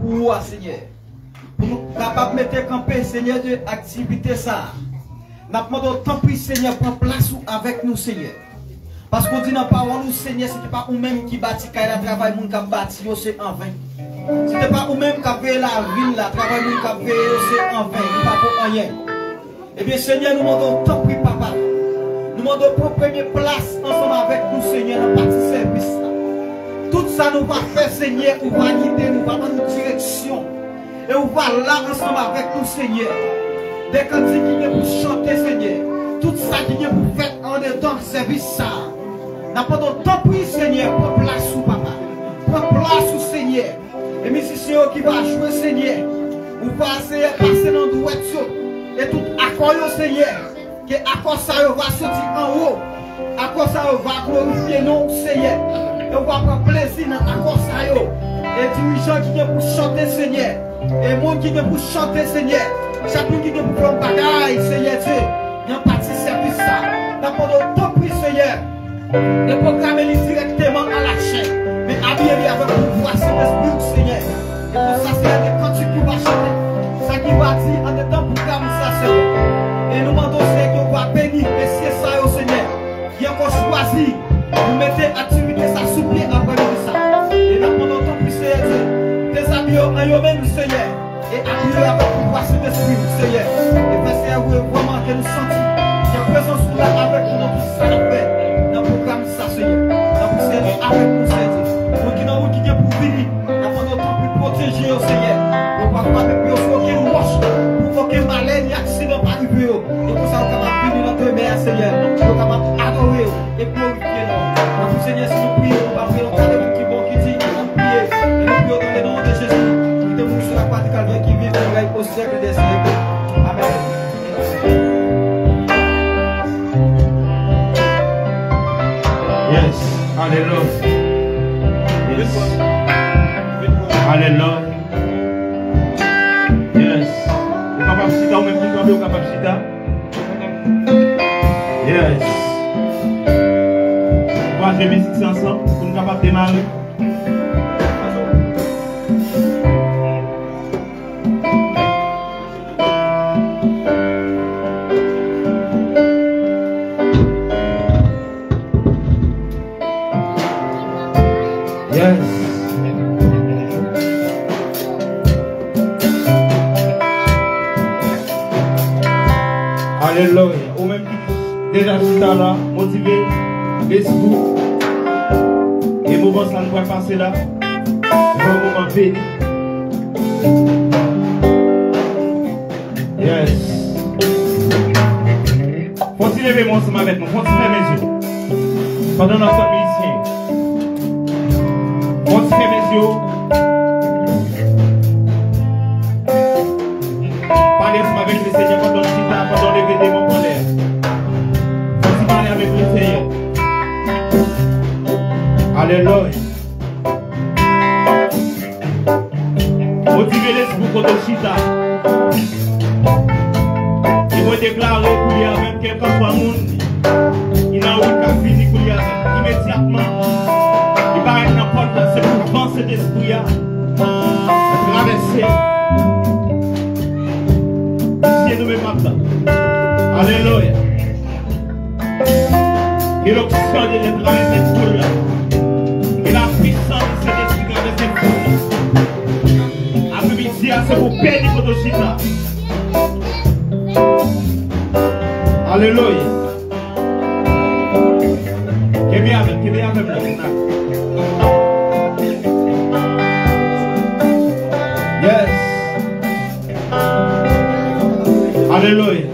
pour vous, Seigneur. Pour nous capables de mettre camper, Seigneur, de activité ça. Nous demandons tant pis, Seigneur, prends place avec nous, Seigneur. Parce qu'on dit dans la parole, nous, Seigneur, ce n'est pas nous-mêmes qui bâtit, car le travail qui bâtit, c'est en vain. Ce n'est pas nous-mêmes qui avons la ville, le travail qui avons c'est en vain, nous pas pour rien. Eh bien, Seigneur, nous demandons tant pis, papa. Nous demandons pour première place ensemble avec nous, Seigneur, dans le parti service. Tout ça, nous va faire, Seigneur, nous va guider, nous va dans une direction. Et on va là ensemble avec nous, Seigneur. Des cantiques qui viennent pour chanter, Seigneur. Tout ça qui vient pour faire en dedans service, ça. N'a pas de temps pour Seigneur, prends place sous papa. Prends place sous Seigneur. Et musiciens qui va jouer, Seigneur. On va essayer de passer dans le droit. Et tout accord, Seigneur. Que accord ça va sortir en haut. Accord ça va glorifier non, Seigneur. Et on va prendre plaisir dans l'accord ça. Et dirigeants qui viennent pour chanter, Seigneur. Et monde qui vient pour chanter, Seigneur. Chacun qui vient pour faire un bagaille, Seigneur Dieu. Il y a un parti service ça. N'a pas de temps pour Seigneur. Ne programmer directement à la chaîne. Mais habiller avec le pouvoir Saint-Esprit, Seigneur. Et pour ça, c'est des cantiques qui vont chanter. Ça qui va dire en étant programme ça, Seigneur. Et nous demandons, Seigneur, qu'on va bénir. Et c'est ça, au Seigneur. Qui a encore choisi. Vous mettez activité ça, souplier après ça. Et nous demandons, tant plus, Seigneur Dieu. Déshabiller en eux-mêmes, Seigneur. Et habiller avec le pouvoir Saint-Esprit, Seigneur. Et faire ça, vraiment, que nous sentons. Qu'il y a présence là avec nous dans tout ça, la paix. Dans le programme ça, Seigneur. Dans le Seigneur avec nous, Seigneur. Pour qui nous qui vient pour venir. Nous avons temps pour protéger, Seigneur. Pour ne pas faire aucun roche. Pour aucun malin ni accident pas arriver. Et pour ça, on va venir dans tes mains, Seigneur. On va adorer et glorifier nous. Donc, Seigneur, si nous prions, on va prier dans le monde qui est bon, qui dit, qui nous prier. Et nous prions dans le nom de Jésus. Qui te mouche sur la croix de Calvaire, qui vit au siècle des siècles. Amen. Yes, hallelujah. Yes, hallelujah. Yes, vous capable de citer ou même vous capable de citer. Yes. On va jouer musique ensemble pour nous capables de démarrer. Yes. Alléluia. Ou même qui déjà chita là, motivé, Facebook, et mouvement ça nous va passer là. Un moment béni. Yes. Faut-il lever mon ensemble avec nous? Faut-il fermer mes yeux? Pendant notre musicien. Faut-il fermer mes yeux? Parlez avec le Seigneur pendant le chita, pendant les démons en l'air. Faut-il parler avec le Seigneur? Alléluia. Motivez l'esprit contre le chita. Il va déclarer pour lui avec quelqu'un soit monde. Il n'a aucun physique pour lui avec immédiatement. Il va être n'importe quoi, c'est pour penser d'esprit à traverser. Ici nous même maintenant. Alléluia. Et l'option de traverser l'esprit là. Et la puissance de cet esprit dans les esprits. Après-midi, c'est pour bénir votre chita. Alléluia. Que bien avec là. Yes. Alléluia.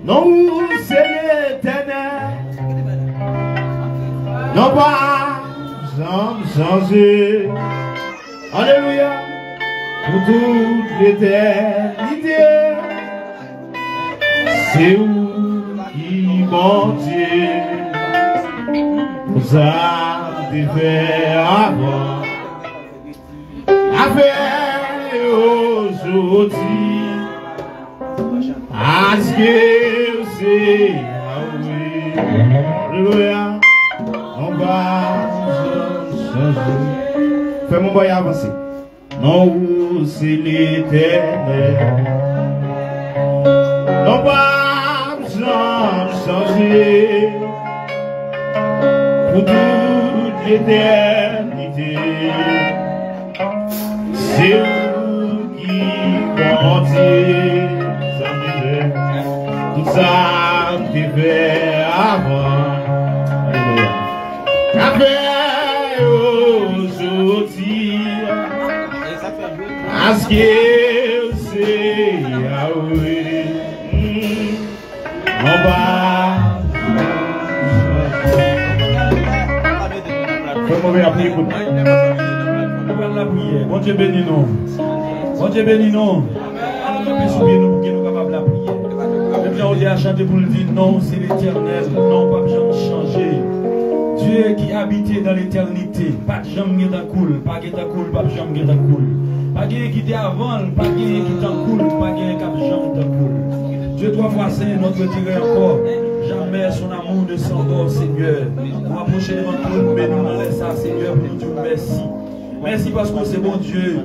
Non, c'est l'éternel. Non pas changer. Alléluia. Pour toute l'éternité. C'est où qui mentit. Pour ça, tu fais avant. Avec aujourd'hui. Parce que c'est Alléluia. On va changer. Fais mon boy avancer. Non, c'est l'éternel. Non, pas changer. Pour toute l'éternité. C'est vous qui grandit. Tout ça qui fait avant. Avec aujourd'hui. Parce que c'est Yahweh. On va. Comment on va prier pour nous? Bon Dieu bénis nous. Bon Dieu bénis nous. Nous souviens nous pour que nous capables de prier. Même gens on dit à chanter pour nous dire non, c'est l'éternel. Non, pas de jamais changer. Dieu qui habitait dans l'éternité. Pas de jamais dans cool. Pas de cool, pas de jamais dans cool. Pas de qui était avant, pas de qui était en cool. Pas de qui était jamais cool. Dieu trois fois saint, notre tiré encore. Jamais son amour ne s'endort, Seigneur. Nous approcher devant tout le monde, mais nous n'en laissons ça, Seigneur, pour nous dire merci. Merci parce que c'est bon Dieu.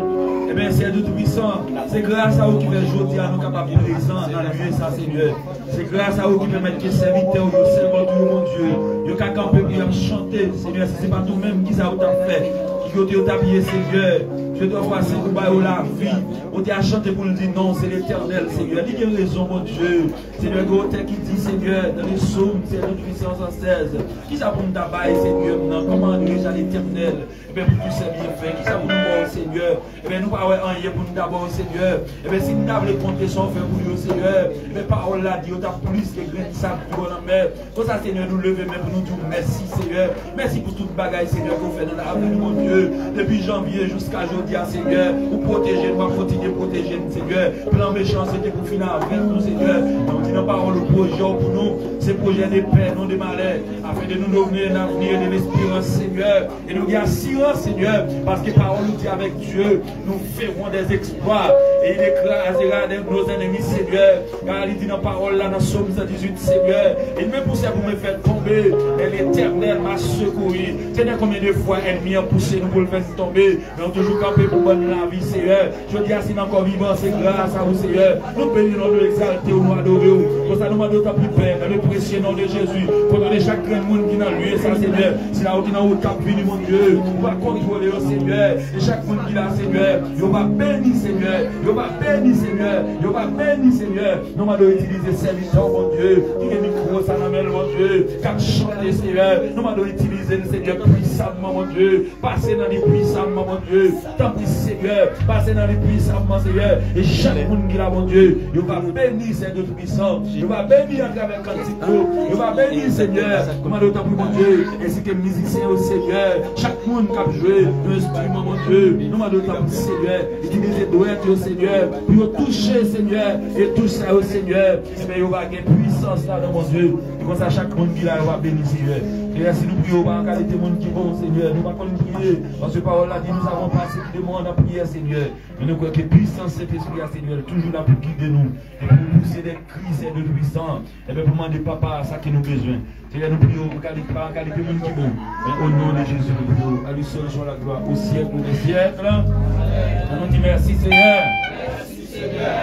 Eh bien, c'est de tout puissant. C'est grâce à vous qui fait jodi à nous capables de présent dans le lieu, ça, Seigneur. C'est grâce à vous qui permet que les serviteurs, vous servent tout mon Dieu. Vous avez campé, vous avez chanté, Seigneur. Si ce n'est pas tout-même qui ça vous a fait, qui vous a habillé, Seigneur. Je dois voir c'est pour la vie. On t'a chanté pour nous dire non, c'est l'éternel, Seigneur. Il y a raison, mon Dieu. Seigneur, qui dit, Seigneur, dans les psaumes, c'est notre puissance 116. Qui ça pour nous tabailler, Seigneur? Comment nous à l'éternel? Et bien, pour tout ce bien fait, qui ça pour nous voir, Seigneur? Et bien, nous pas rien pour nous d'abord, Seigneur. Et bien, si nous avons compté son fait pour nous, Seigneur, et bien, parole là, Dieu, t'as plus que grain de sable pour la mer. Pour ça, Seigneur, nous lever, mais pour nous dire merci, Seigneur. Merci pour toute bagaille, Seigneur, qu'on fait dans la vie, mon Dieu. Depuis janvier jusqu'à aujourd'hui, Seigneur, pour protéger, nous continuer de protéger, Seigneur. Plan méchant, c'était pour finir avec nous, Seigneur. Nous disons parole le projet pour nous, c'est projet de paix, non de malheur, afin de nous donner un avenir de l'espérance, Seigneur. Et nous dire assurance, Seigneur, parce que parole nous dit avec Dieu, nous ferons des exploits. Et il écrasera nos ennemis, Seigneur. Car il dit dans parole là, dans Psaume 118, Seigneur. Il me poussait pour me faire tomber, et l'Éternel m'a secouru. Seigneur, combien de fois ennemi a poussé nous pour le faire tomber, mais on toujours campé pour bonne la vie, Seigneur. Je dis à si encore vivant, c'est grâce à vous, Seigneur. Nous bénissons, nous exalter, nous adorer. Pour ça, nous demandons ta plus paix, dans le précieux nom de Jésus. Pour donner chaque grand monde qui n'a lieu, ça, Seigneur. Si la route qui n'a pas cap venu, mon Dieu, on va contrôler, Seigneur. Et chaque monde qui l'a, Seigneur, il va bénir, Seigneur. Il va bénir, Seigneur. Il va bénir, Seigneur. Nous demandons d'utiliser serviteur, mon Dieu. Qui est micro, ça n'amène, mon Dieu. Cap chanter, Seigneur. Nous demandons d'utiliser le Seigneur puissamment, mon Dieu. Passer dans les puissamment, mon Dieu. Tant pis, Seigneur. Passer dans les puissamment, Seigneur. Et chaque monde qui l'a, mon Dieu, il va bénir, Seigneur tout-puissant. Il va bénir à travers Cantico. Il va bénir, Seigneur. Comment d'autant plus, mon Dieu. Ainsi que musicien au Seigneur. Chaque monde qui a joué l'instrument, mon Dieu. Nous demandons d'autant plus, Seigneur. Utiliser doigts au Seigneur. Pour toucher, Seigneur. Et toucher au Seigneur. Et bien, il va avoir une puissance là, dans mon Dieu. Et comme ça, chaque monde qui l'a, il va bénir, Seigneur. Et si nous prions par en qualité de monde qui vont, Seigneur, nous ne pouvons pas prier. Parce que parole là dit, nous avons passé qui demande à prier, Seigneur. Mais nous croyons que puissance, cet esprit, Seigneur, toujours là pour guider nous. Et pour pousser des cris de puissance. Et bien pour demander papa, ça qui nous besoin. Seigneur, nous prions par en qualité de monde qui vont. Mais au nom de Jésus, nous prions. À lui seul soit la gloire au siècle des siècles. On nous dit merci, Seigneur.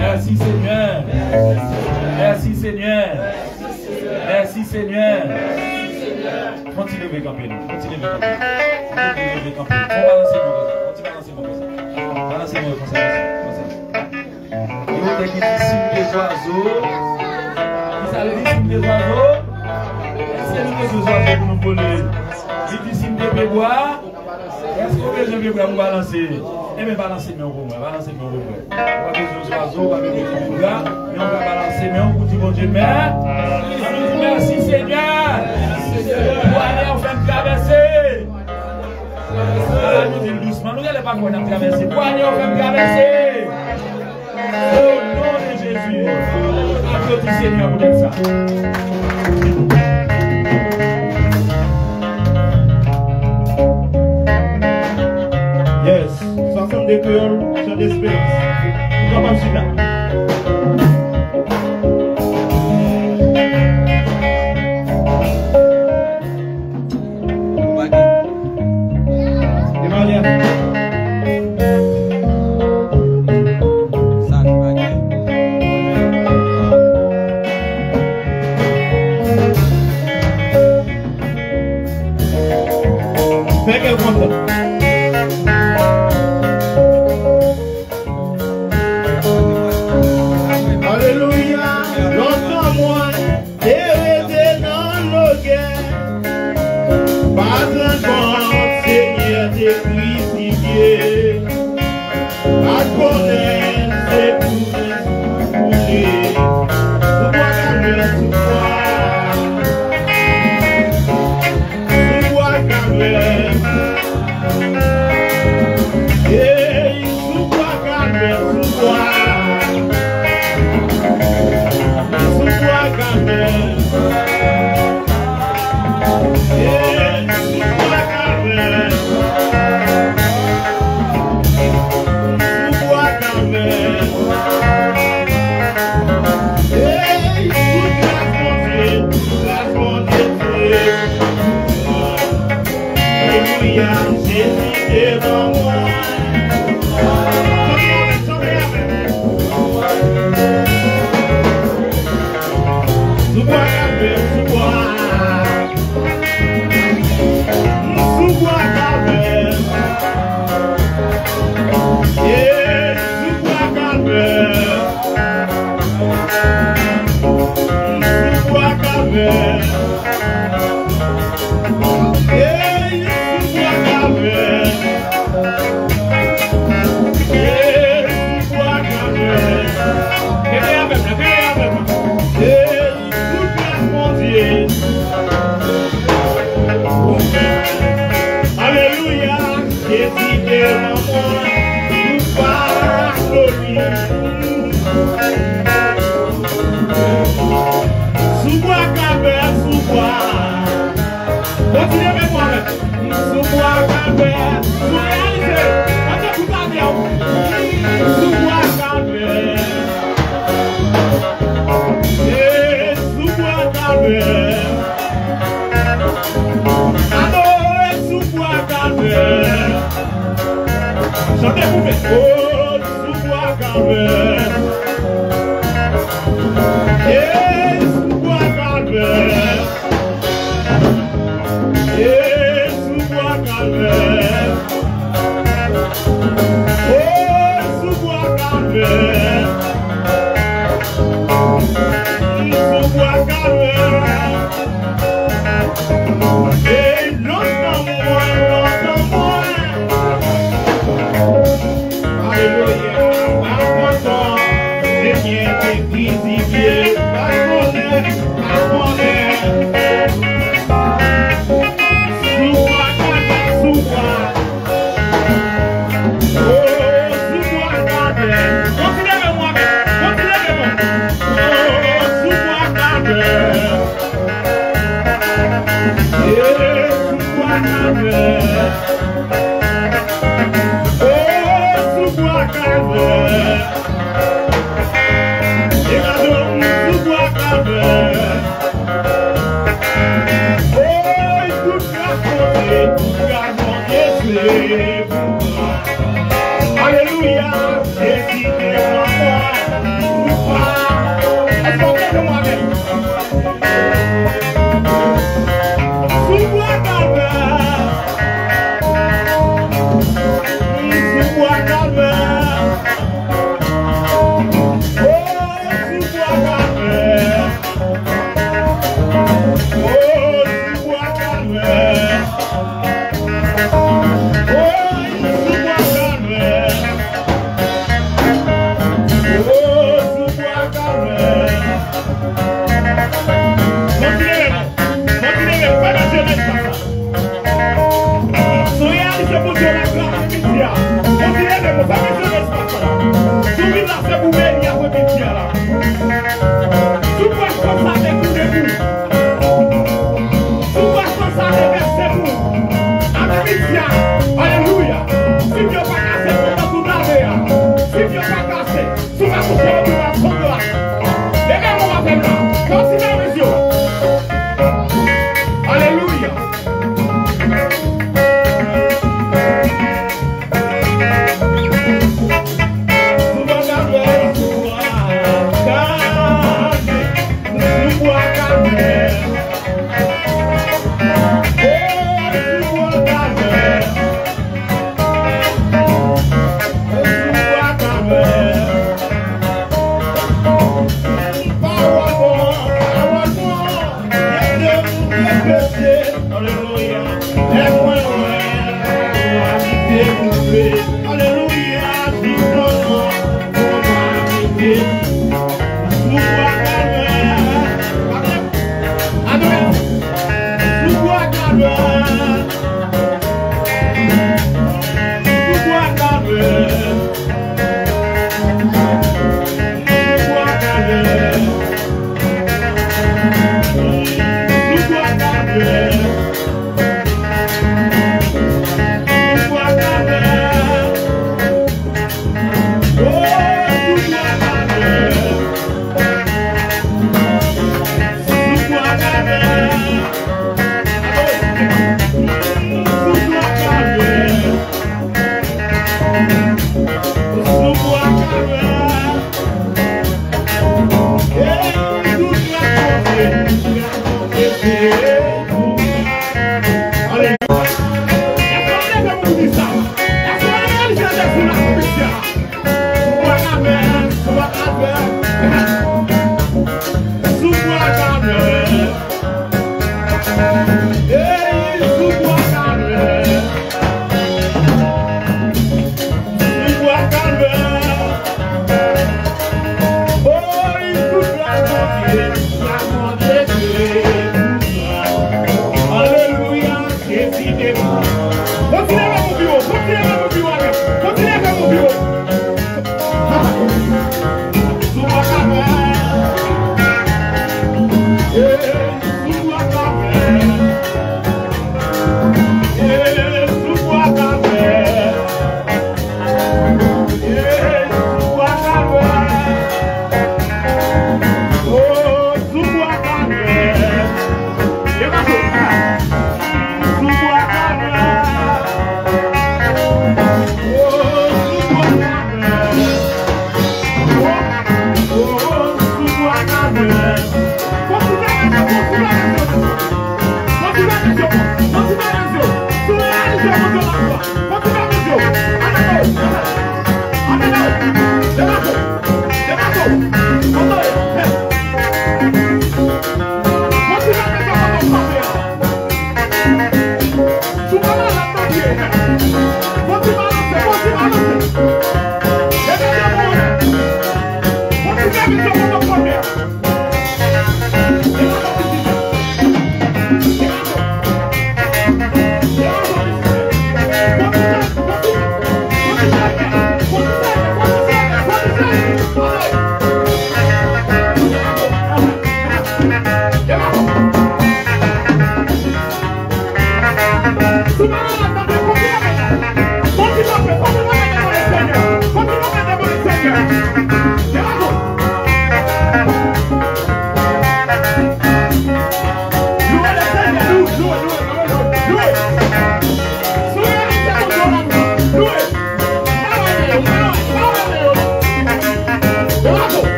Merci, Seigneur. Merci, Seigneur. Merci, Seigneur. Continuez de camper. Continuez de camper. Continuez de camper. On va lancer mon cosa. Continuez à lancer mon cosa. On va lancer mon cosa. Il y a des signes des oiseaux. Vous savez les signes des oiseaux? Est-ce que les oiseaux pour nous voler? Les signes des bébois. Est-ce que les bébois vont balancer? Eh bien, balancez mes pour moi, balancez mes pour moi. Pas besoin de oiseaux, pas besoin de bouga, mais on va balancer mes pour dire bon Dieu, merci Seigneur. Pour aller, on fait me traverser. Nous disons doucement, nous n'allons pas qu'on a traversé. Pour aller, on fait me traverser. Au nom de Jésus, applaudissez Seigneur pour ça. Yes, chanson de cœur, chant d'espérance. Nous sommes là. Fais qu'elle compte. Alléluia, longtemps moi, t'es dans nos guerres. Pas encore, Seigneur, t'es crucifié. Pas connaître, c'est pour bouger. Sous moi, Gabriel, sous moi. Sous moi, Gabriel. Hey, sous moi, Gabriel, sous moi.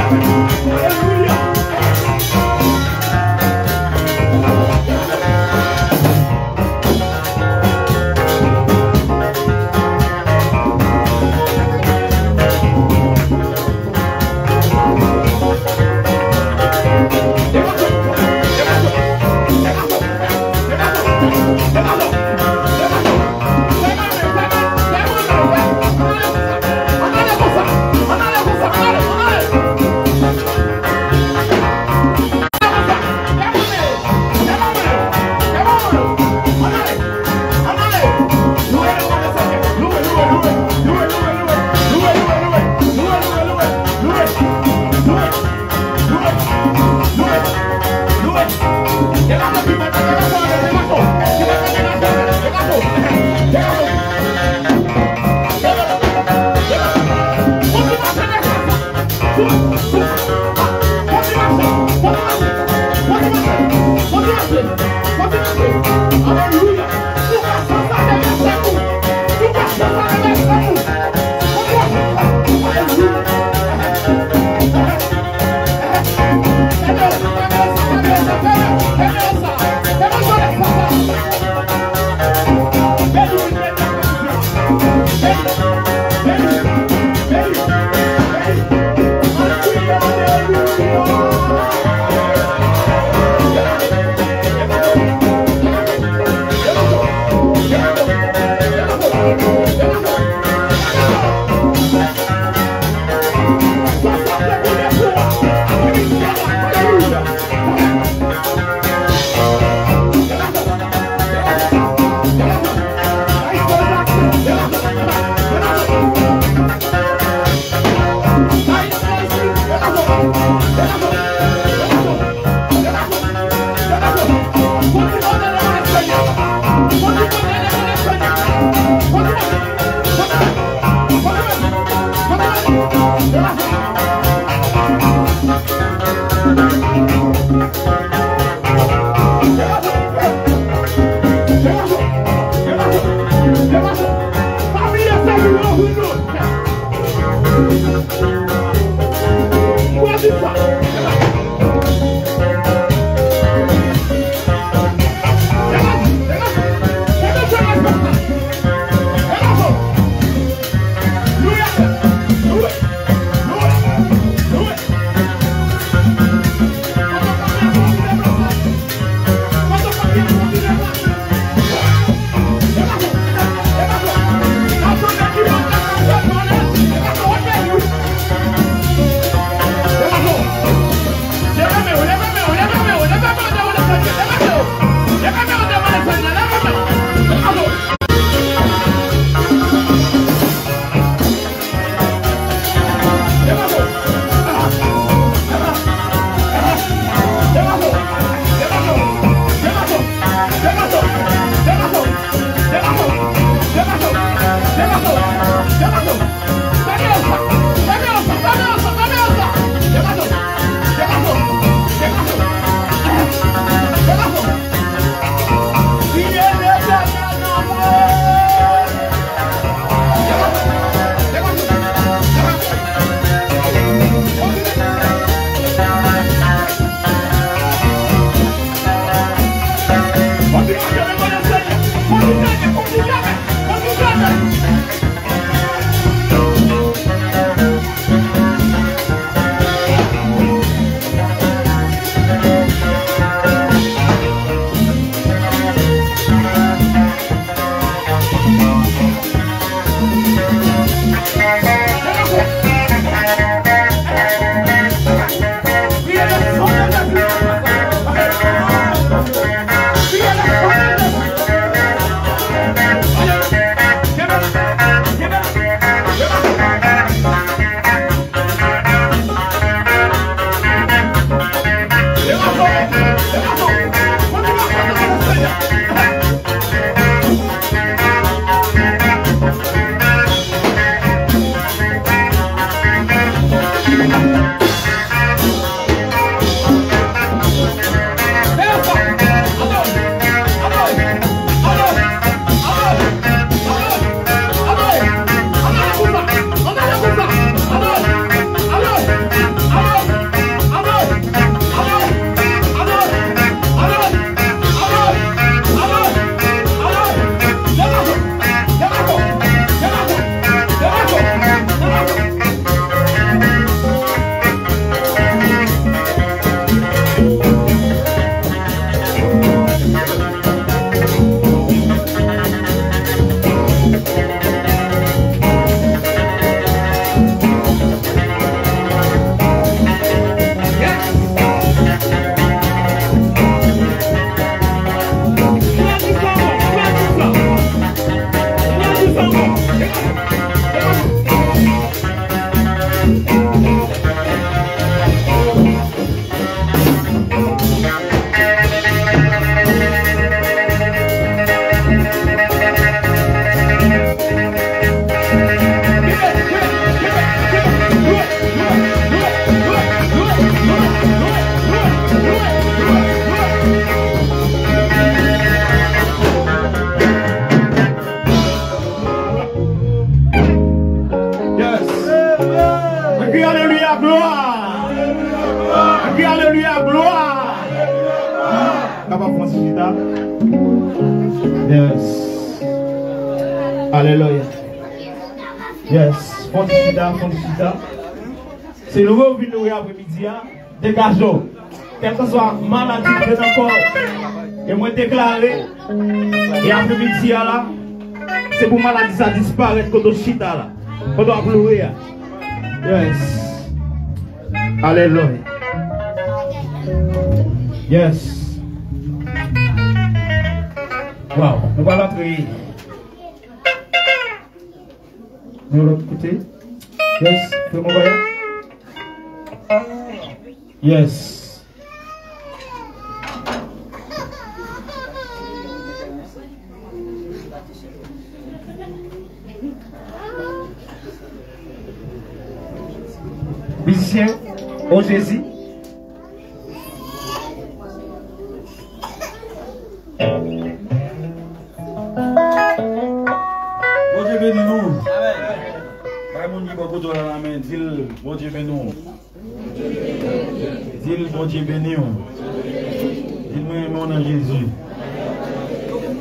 Hallelujah. gloire. Crie alléluia, gloire. Capable Francis là? Yes. Alléluia. Yes. Francis là. C'est le nouveau venu après-midi. Dégageons. Quelle que soit maladie de notre corps. Et moi déclaré. Et après-midi là. C'est pour maladie ça disparaître quand on chita là. Quand on pleurer. Yes. Alléluia. Yes. Wow. On va l'entrer. De l'autre côté. Yes. Fais mon voyage. Yes. Musicien, oh Jésus. Bon Dieu bénis nous. Bon Dieu bénis nous. Dis bon Dieu bénis nous. Dis-moi mon nom Jésus.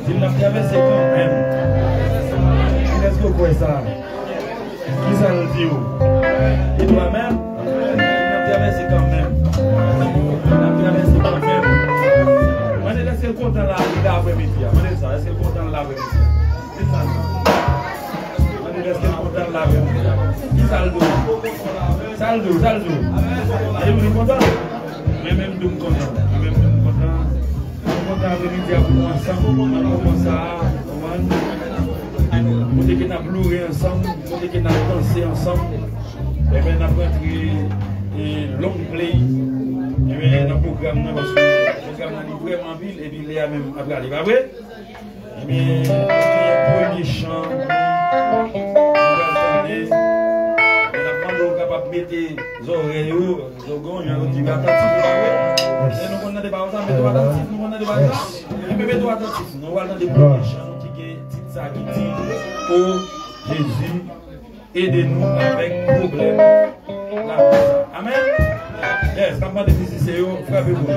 Dis-moi traverser quand même. Est-ce que vous croyez ça? Qui ça le dit? Et toi-même? C'est quand même. C'est quand même. On est laissé content là après-midi. On est ça, laissé content là après-midi. C'est ça. On est laissé content là après-midi. Qui ça le dit? Ça le dit, ça le dit. Et vous êtes content? Mais même nous content. Même nous content. Nous content après-midi pour ensemble. On commence à. On dit qu'on a pleuré ensemble. On dit qu'on a dansé ensemble. Et bien, on a rentré. Long play, et bien dans le programme, parce que le programme est vraiment ville, et puis il y a même après aller, pas vrai? Et bien, le premier chant, on a capable de mettre les oreilles, les oreilles, on dit attentif, pas vrai? Et nous on a des barres, mais attentif, nous on a des barres, et puis mettons attentif, nous allons dans des premiers chants qui dit ça, qui dit, oh Jésus, aidez-nous avec problème. Amen. Yes, quand on dit c'est eux, frappez-vous.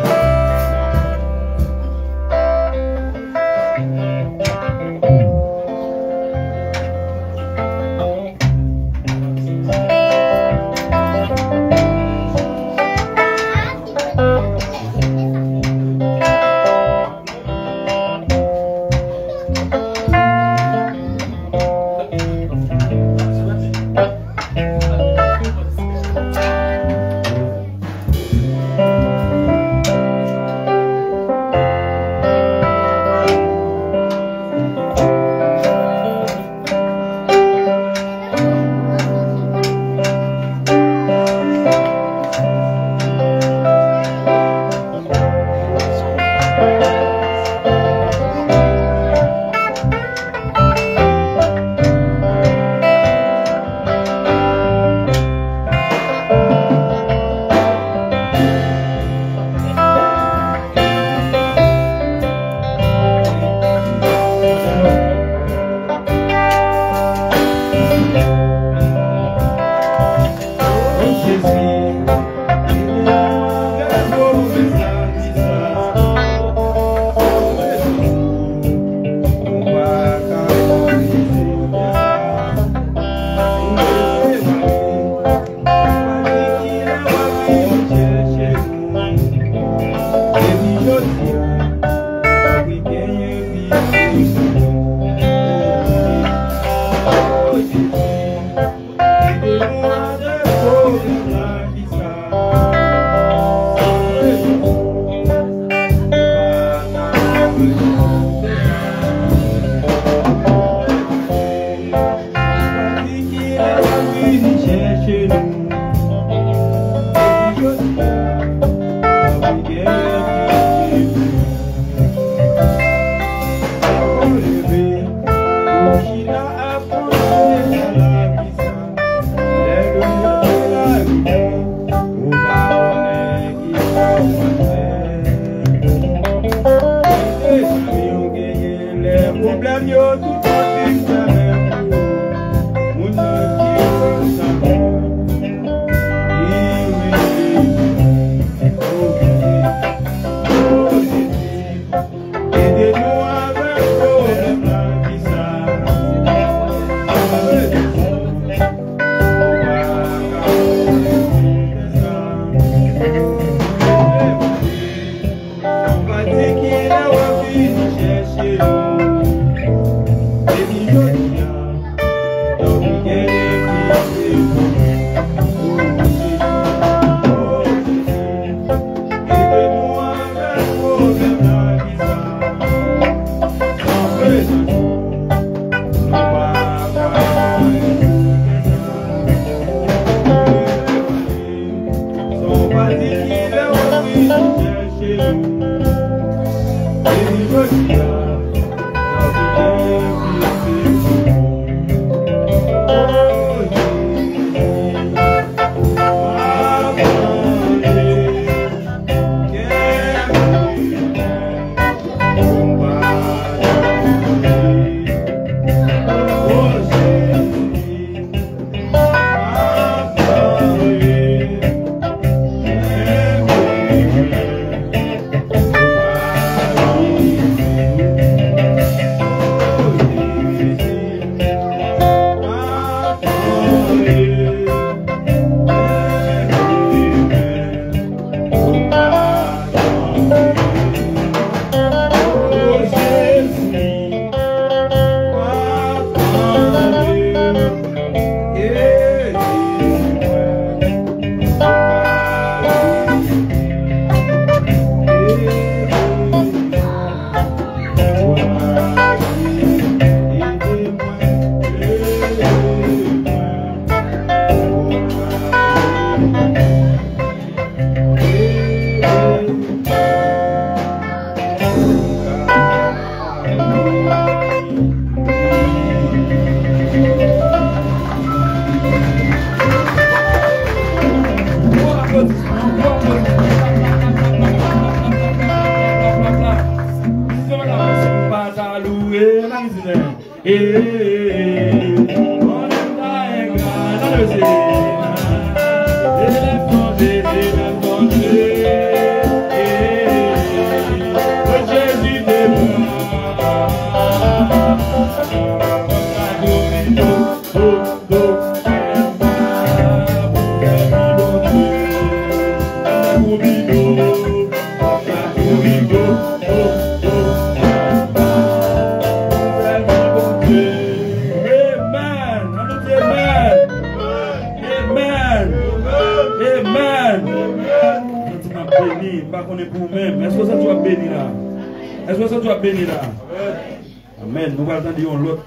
Amen. Nous allons entendre l'autre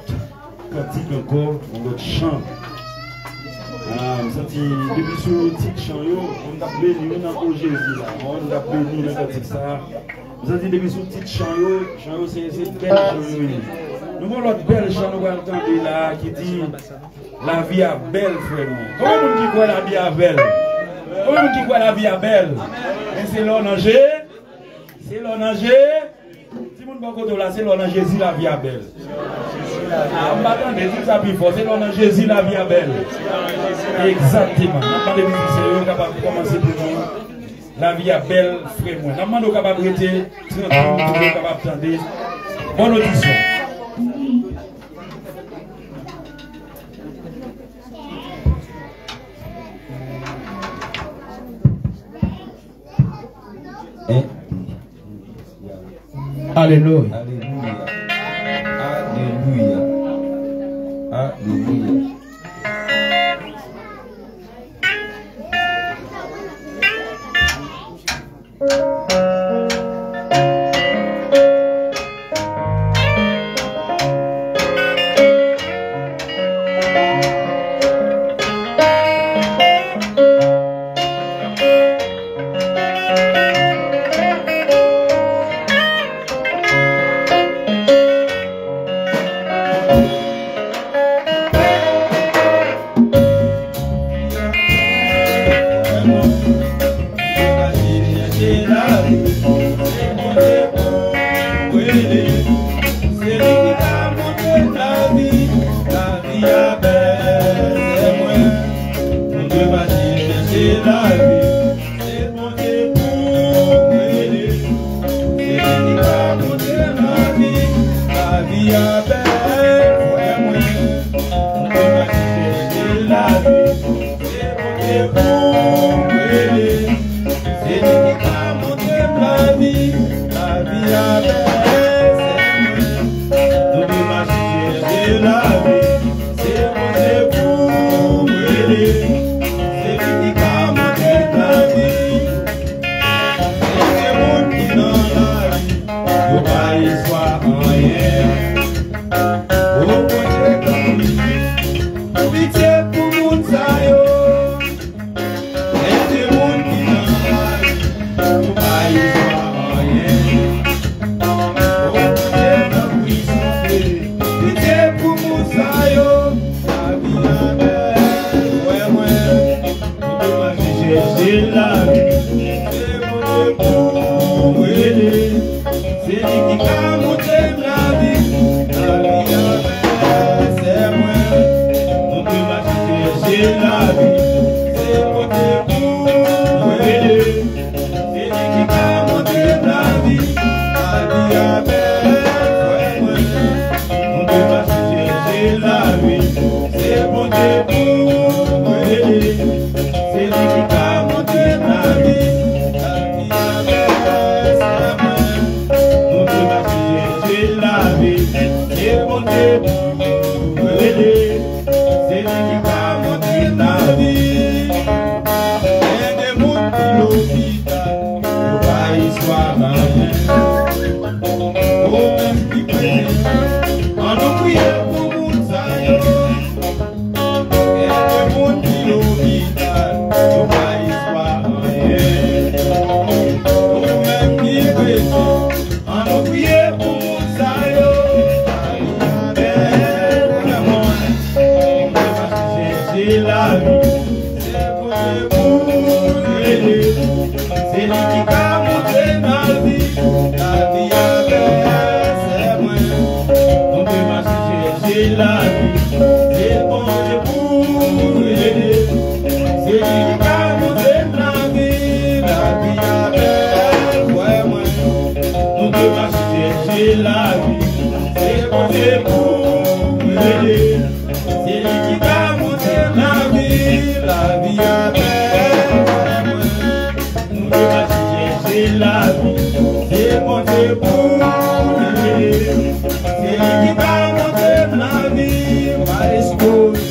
cantique encore, l'autre chant. Depuis ce petit chant, on a béni dans Jésus là. On a béni dans le cantique ça. Vous avez dit depuis ce petit chant, c'est belle chant. Nous avons l'autre belle chant, nous allons entendre là qui dit la vie est belle, frère. Comment on dit quoi la vie est belle? Comment on dit quoi la vie est belle? Et c'est l'onanger. C'est l'onanger. C'est l'on Jésus la vie est belle. Ah, maintenant, tout ça plus fort. C'est l'on Jésus la vie est belle. Exactement. Maintenant, les musiciens sont capables de commencer pour nous. La vie est belle, frère. Nous sommes capables de rester. Si nous sommes capables d'entendre. Bonne audition. Alléluia. Alléluia. Alléluia. Alléluia. la vie. C'est mon époux, c'est lui qui a monté la vie. La vie avec, c'est moi. On peut marcher, c'est la vie. C'est mon époux, c'est lui qui a monté la vie. La vie avec, c'est moi. On peut marcher, c'est la vie. C'est mon époux, c'est lui qui a monté la vie. La vie avec, c'est moi. On peut marcher, c'est la vie. C'est mon époux, c'est lui qui a monté la vie. Et des mondes qui l'hôpital, le pays soit rien. Au même qui prie, en nous priant pour mon saillot. Et des mondes qui l'hôpital, le pays soit rien. Au même qui prie, en nous priant pour mon saillot. C'est la vie, c'est pour c'est lui qui a monté ma vie. La vie avec, c'est moi. On peut marcher, c'est la vie, c'est bon époux, c'est lui qui a monté ma vie. La vie avec, ouais, moi. On peut marcher, c'est la vie, c'est bon époux, c'est lui qui a monté ma vie. La vie avec moi, nous devons marcher, c'est la vie, c'est mon époux, c'est lui qui va monter la vie, ma espouse.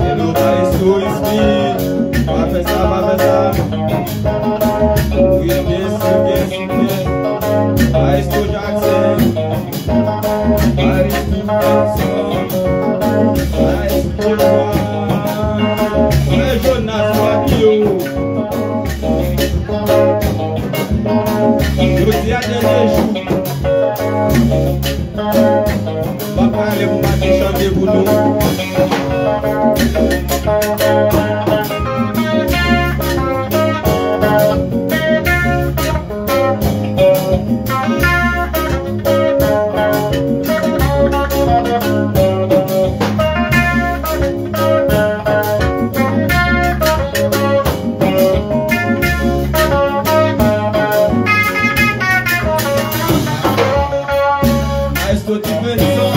Hello, my soul is me. Va faire ça. Oui, bien sûr. Maestro Jackson. Maestro Jonas Wapio. Je dis à dernier jour. Papa, allez vous battre chanter pour nous. Maestro Dimension.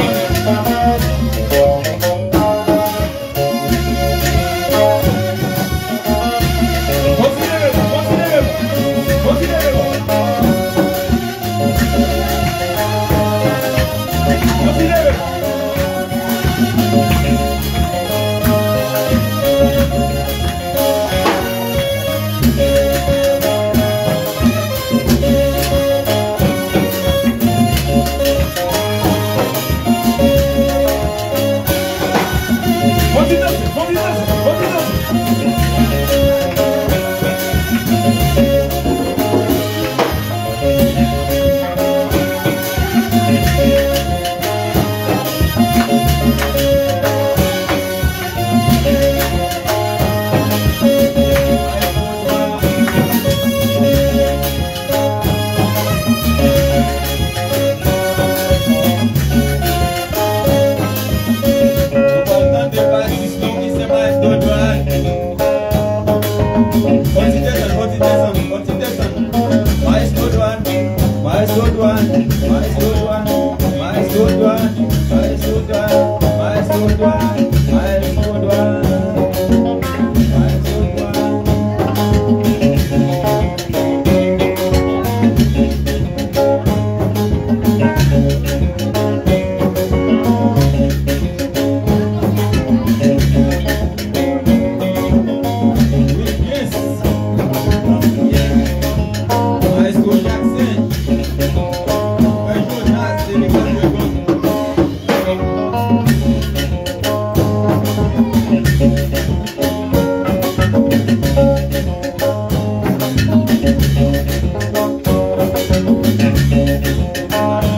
Ritson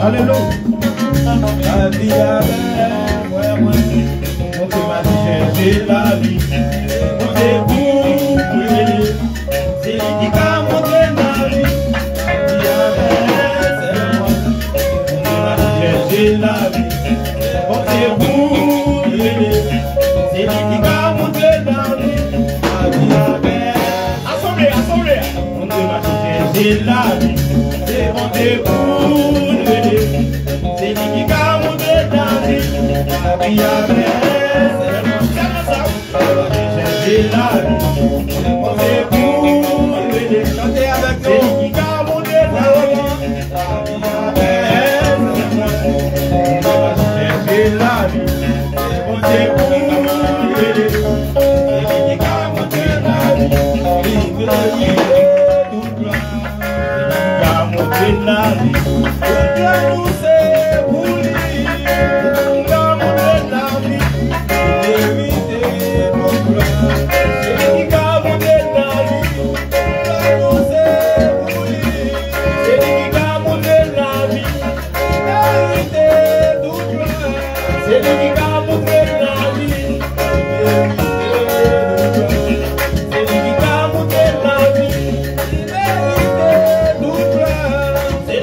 Alléluia. La vie avec moi, on te va chercher la vie. On est pour c'est lui qui va monter la vie. La vie avec c'est moi, on te va chercher la vie. On est pour c'est lui qui va monter la vie. La vie avec assemblée, on te va chercher la vie. C'est mon debout. C'est lui qui va monter la vie. La vie après, c'est moi. On va chercher la vie. On est pour chanter avec nous. C'est lui qui va monter la vie. La vie après, c'est moi. On va chercher la vie. On est pour c'est lui qui va monter la vie. Il veut tout gloire. Il va monter la vie. Nous c'est pour lui, nous va monter la vie, éviter nos gloires. C'est lui qui va monter la vie, nous c'est pour lui, c'est lui qui va monter la vie, éviter nos gloires. C'est lui qui va monter la vie, éviter nos gloires. C'est lui qui va monter la vie, éviter nos gloires. C'est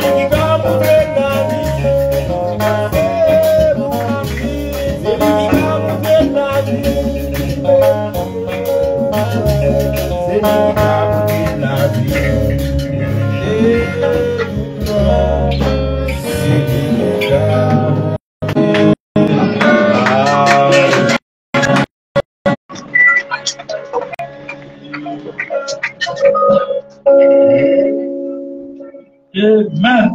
lui qui va monter la vie. Amen.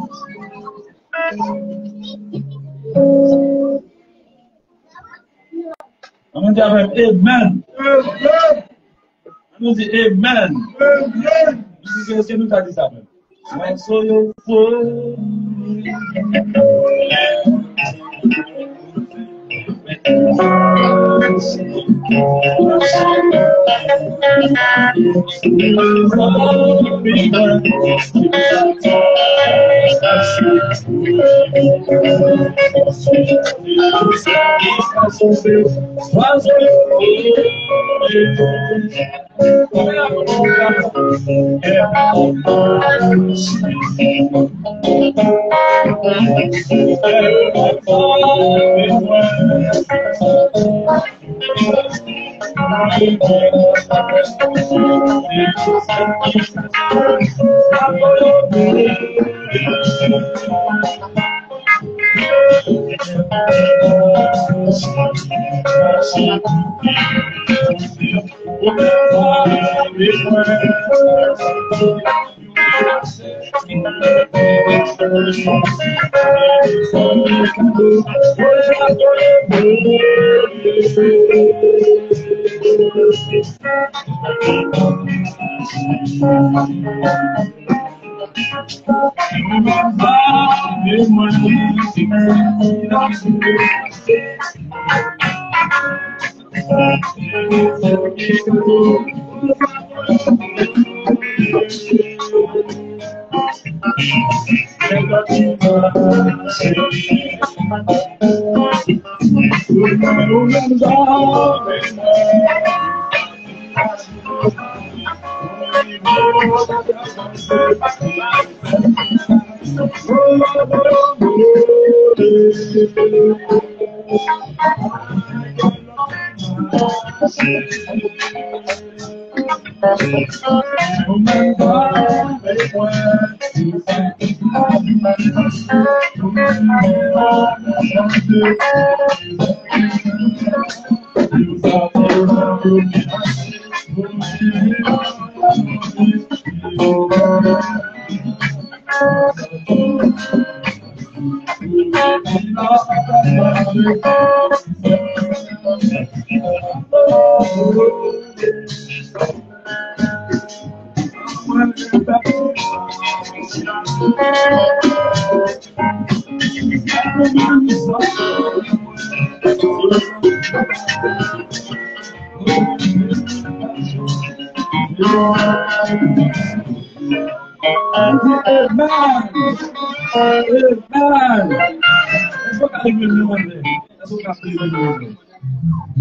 On dit amen. On dit amen. C'est nous qui avons dit ça. When so you fall,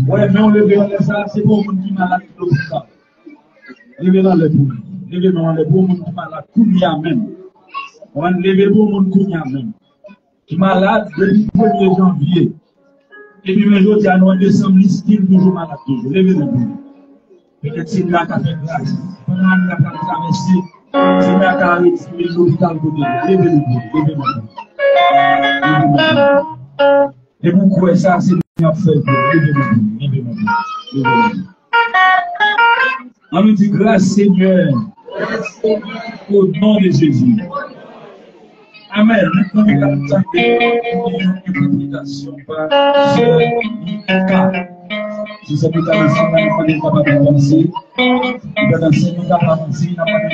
Ouais, mais on lève dans ça, c'est pour les gens qui sont malades de l'hôpital. Levez dans les boules. Levez dans les boules, les gens qui sont malades, Kounia même. On va lever pour les gens Kounia même. Qui sont malades depuis le 1er janvier. Et puis, les autres, il y a décembre, ils toujours malades. Levez les boules. Peut-être c'est là qu'on fait grâce. Pendant qu'on a traversé, c'est là qu'on a réussi l'hôpital pour nous. Levez les boules. Levez les boules. Et vous croyez ça, c'est bien fait. On nous dit grâce Seigneur au nom de Jésus. Amen. Maintenant, nous allons tenter une interprétation par si c'est plus avancé, nous allons pas avancer. Nous allons avancer, nous allons avancer, nous allons avec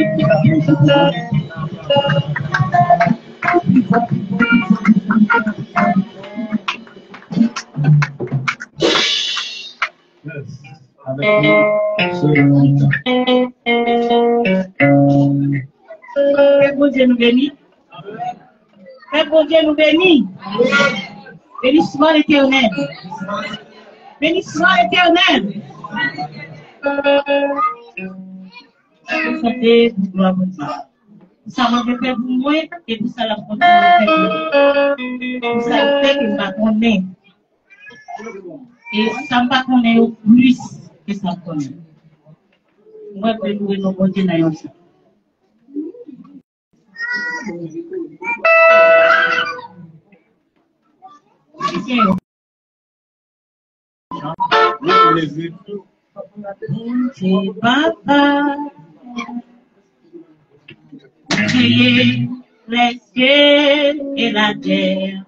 que bon Dieu nous bénisse. Que bon Dieu nous bénisse. Bénissement éternel. Bénissement éternel. Santé pour gloire à Dieu. Ça m'a fait pour moi et pour ça la continuer. Pour ça fait que m'a connaît. Et ça m'a connaît plus que ça connaît. Moi je vais louer nos bon Dieu dans ça. Dieu Papa, créé les cieux et la terre.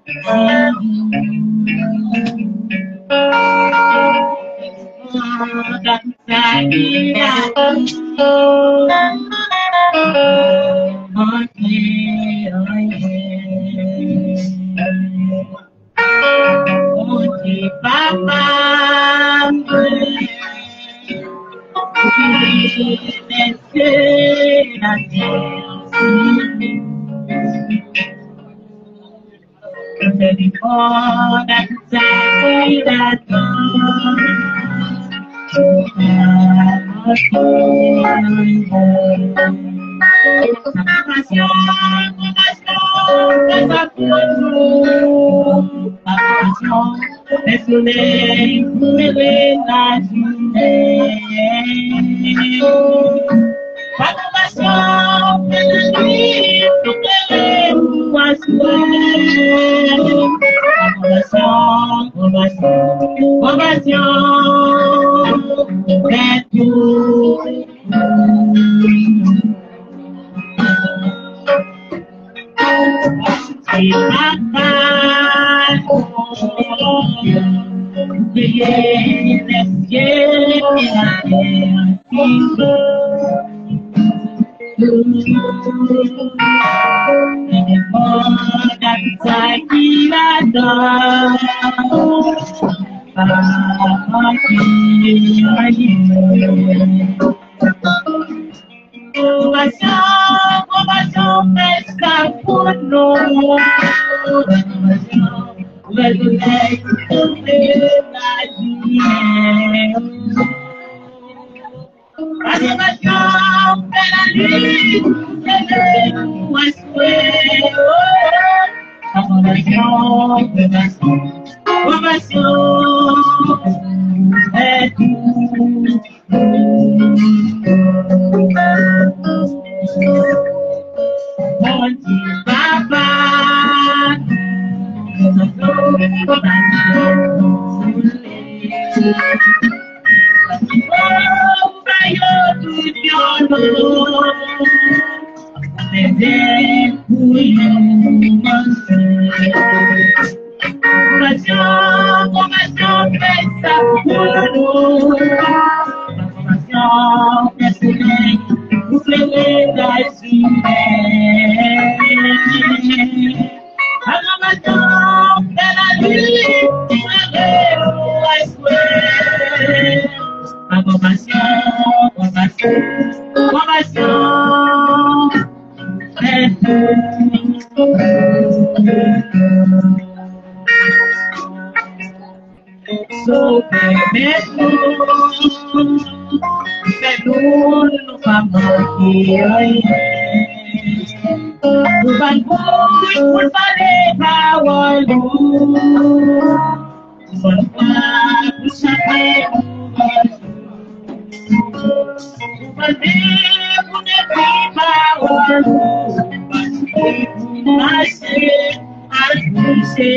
Le soleil brûlait la journée. Pas de passion, mais la nuit, éclairez-nous à souhait. Compassion, c'est tout. C'est papa. Veillez les cieux et la terre. Et les morts d'Aïssa qui l'adore. Papa qui compassion, fais ça pour nous. Le soleil brûle la journée. Animation, fais la nuit, éclairez-nous à souhait. Compassion, c'est tout. Mon Dieu, Papa. So Pelun no pamakiay Uban boy pulpare kawalu Uban sa uban Uban pune kawalu Nase arse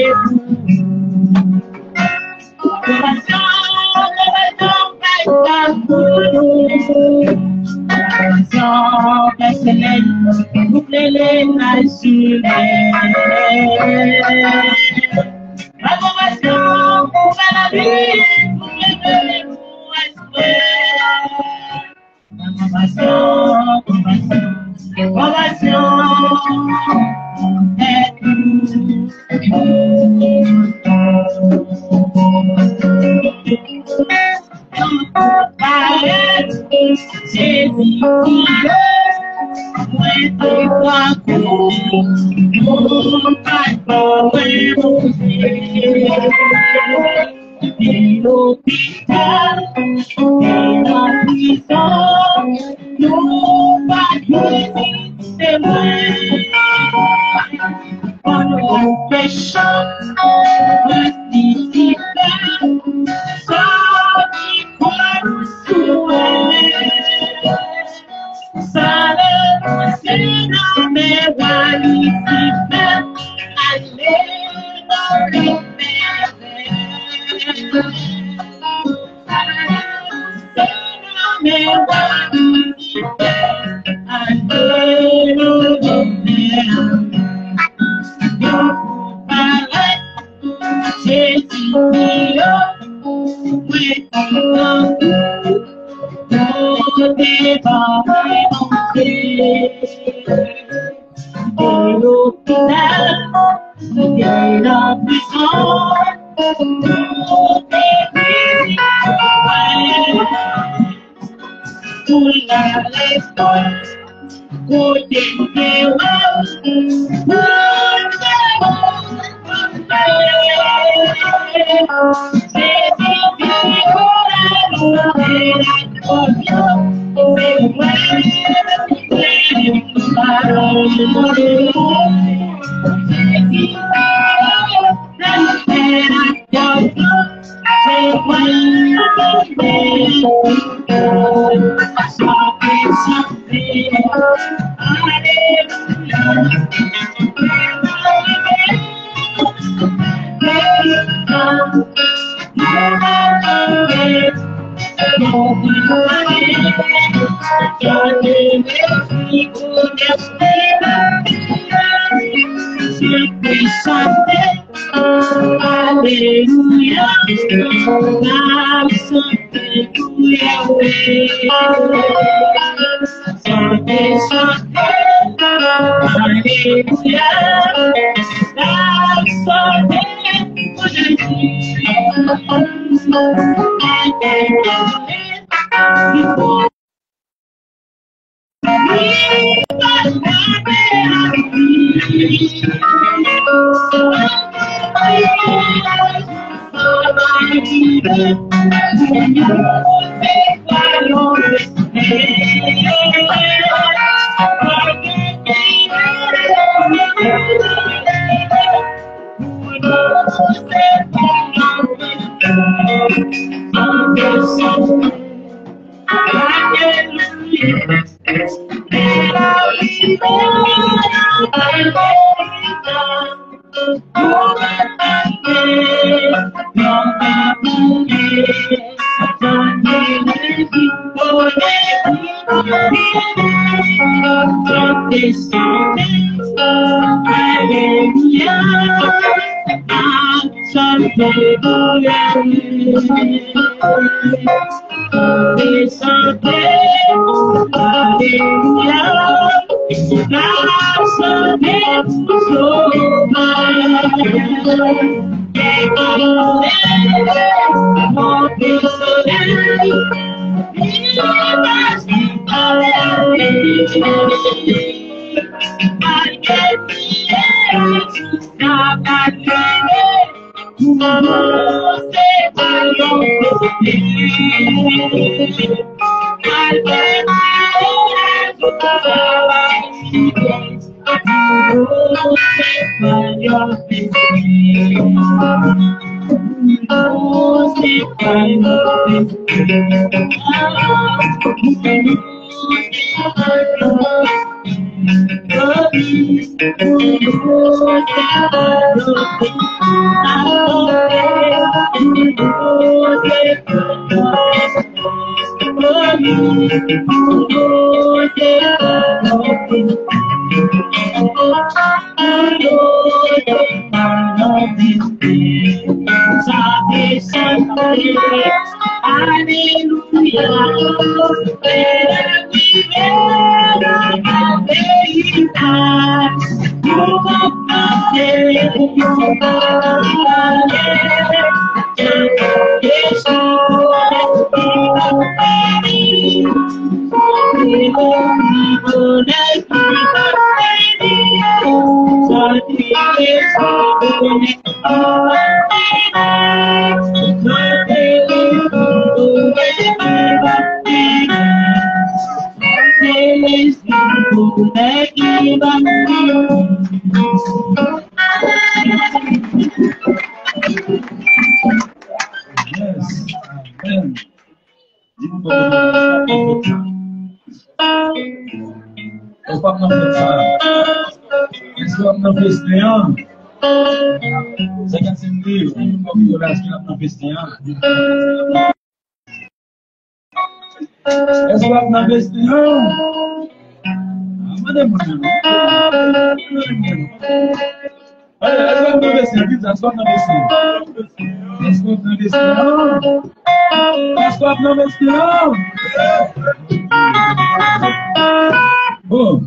Bon,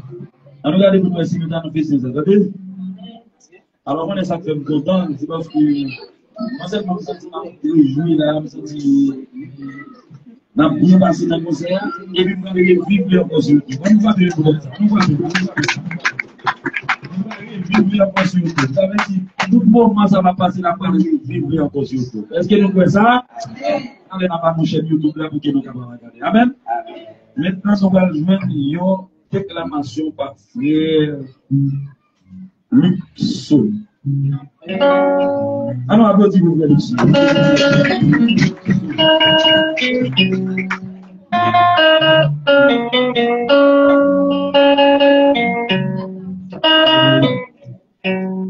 regardez pour si nous avons fait ça, alors, moi, ça fait content, c'est parce que moi, c'est mon sentiment de jouer là, je me sens dans bien passé dans le concert, et puis vous allez vivre en concert. On va vivre pour ça. On va vivre en concert. Vous savez si tout le moment ça va passer la part de vivre en concert. Est-ce que nous faisons ça? Allez, dans ma chaîne YouTube là pour que nous puissions regarder. Amen. Maintenant, on va joindre une déclamation par frère Ritson. Alors, applaudissez-vous, frère Ritson.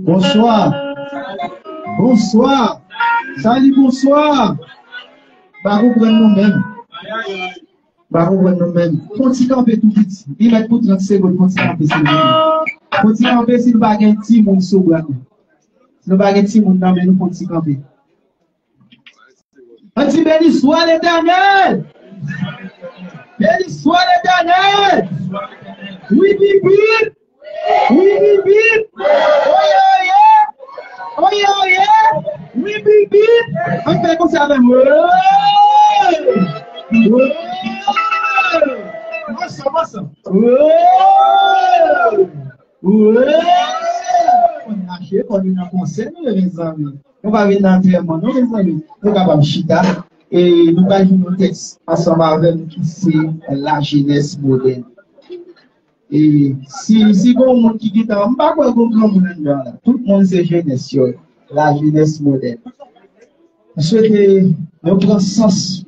Bonsoir. Bonsoir. Salut, bonsoir. Barou prenne nous-mêmes. Barou prenne nous-mêmes. Continue à faire tout vite. Il met pour 30 secondes. Continue à faire ça. Continue à faire si nous baguons un petit monde sur le Si nous baguons un petit monde, nous continuons à faire. Un petit béni soit l'Éternel. Béni soit l'Éternel. Oui, bibi. Oui, bibi. Oh yeah. Oui, bibi. On fait comme ça avec moi. Massa. On a acheté pour nous dans conseil, les amis. On va venir dans l'entraînement, les amis. Nous allons chita et nous allons jouer nos textes ensemble avec nous qui c'est la jeunesse moderne. Et si bon monde qui dit on pas quoi grand monde là, tout le monde c'est jeunesse, la jeunesse moderne. Je souhaite que nous prenions sens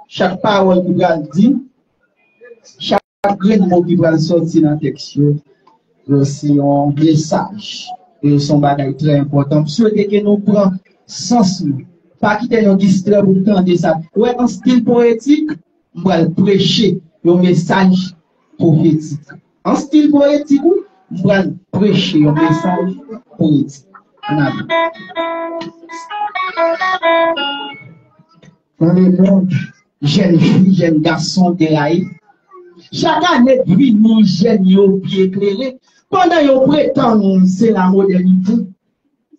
chaque parole qui va dire, chaque mot qui va sortir dans le texte, c'est un message. Et son bagage très important. Je souhaite que nous prenions sens, pas quitter nos distraits pour entendre ça. Ouais, en style poétique, on va prêcher un message prophétique. En style poétique, on va prêcher un message poétique. Dans le monde, jeune fille, jeune garçon déraillé, chaque année, vie, nous jeunes au pied éclairé, pendant qu'ils prétendent c'est la modernité,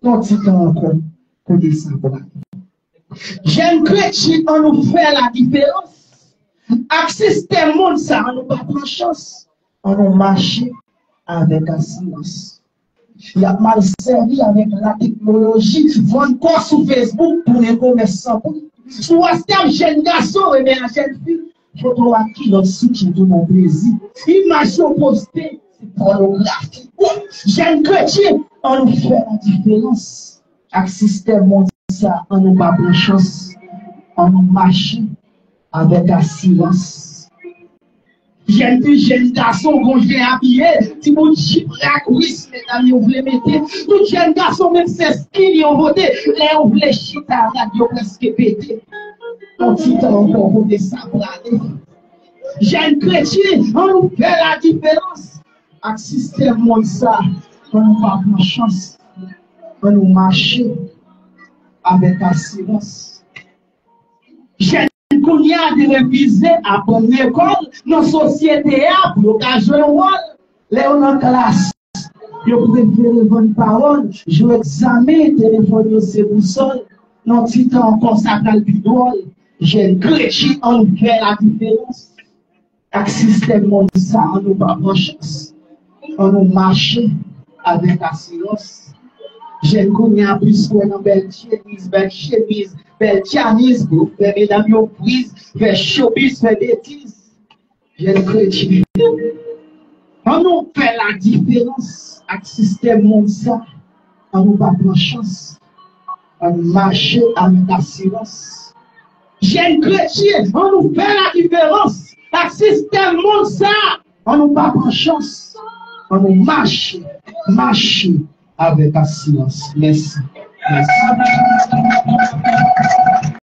continuons encore pour descendre. Jeune chrétien, on nous fait la différence. Avec ce système monde, ça, on nous pas prendre chance. On nous marche avec assurance. Il a mal servi avec la technologie. Vendre quoi sur Facebook pour les commerçants. Sur WhatsApp, jeune garçon et bien jeune fille. Photo à qui notre soutien de mon plaisir. Image postée, c'est pornographie. Jeune chrétien, on nous fait la différence. Avec le système mondial, on nous pas de chance. On nous marche avec la silence. Jeune fille, jeune garçon, qu'on vient habillé, si mon chip racouisse, mes amis, on voulait mettre, tout jeune garçon, même c'est ce qu'ils ont voté, les on voulait chita, radio presque pété. On petit temps encore pour décembre. Jeune chrétien, on nous fait la différence. Avec le système mondial, on nous pas de chance. On nous marche avec la silence. Jeune qu'on y a de réviser à bonne école, nos sociétés, pour l'occasion, les en classe, ils préfèrent bonne parole, jouer examen, téléphone, c'est pour seul, non, petit temps encore ça dans le bidon, j'ai chrétien, on fait la différence. Avec le système mondial, on nous pas de chance, on nous marche avec la silence. J'ai connu un plus pour une belle chemise, belle tianis, pour faire mesdames aux prises, faire showbiz, faire bêtises. J'ai chrétien. On nous fait la différence avec le système mondial. On nous pas de chance. On marche avec la silence. J'ai chrétien. On nous fait la différence avec le système mondial. On nous pas de chance. On nous marche avec la silence. Merci. Merci.